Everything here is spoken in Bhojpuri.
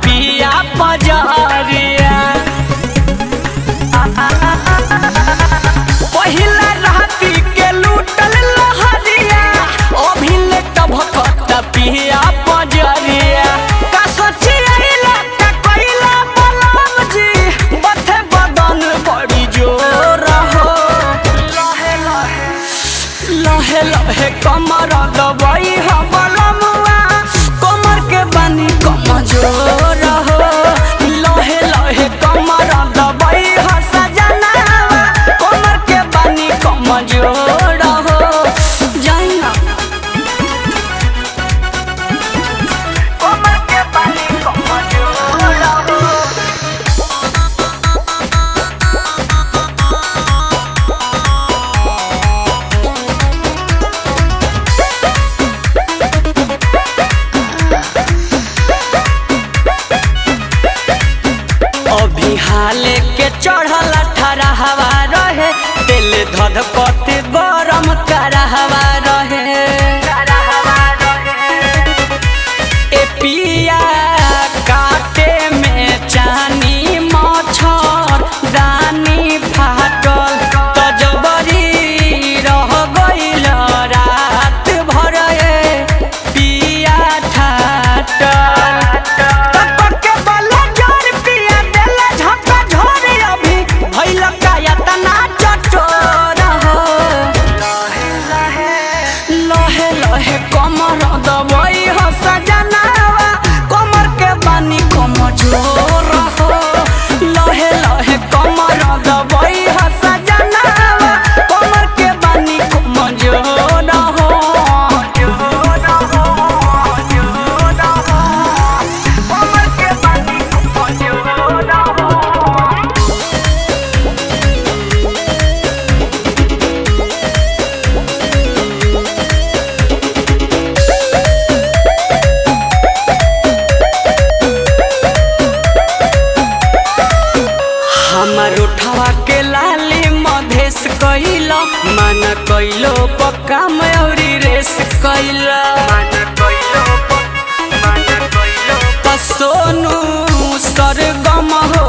पिया पजरिया पहिला राती के लूटल लहरिया अभिले टभकत पिया पजरिया का सोचिया का कइला बलम जी बथे बदन बड़ी जोर हो लहे लहे कमर दबाई हो बलमुआ कमर के बानी कमजोर हो लहे लहे कमर दबाई हो सजनावा कमर के बानी कमजोर हो जाइना कमर के बानी कमजोर हो हाले के चढ़ल ठरा हवा रहे दिल धधकत गरम करा हवा रहे ए पिया काटे में चानी मच्छर दानी फाटल तजबरी रह गइल रात भर पिया ठाटल कमर दबाई हो सजनावा कमर के बानी कमजोर हो लहे लहे कमर दबाई हो सजनावा कमर के बानी कमजोर हो कमर के बानी कमजोर हो हमर उठवा के लाली मधेस कइला मन कइलो पक्का मयूरी रेस कइला त सोनू सरगम हो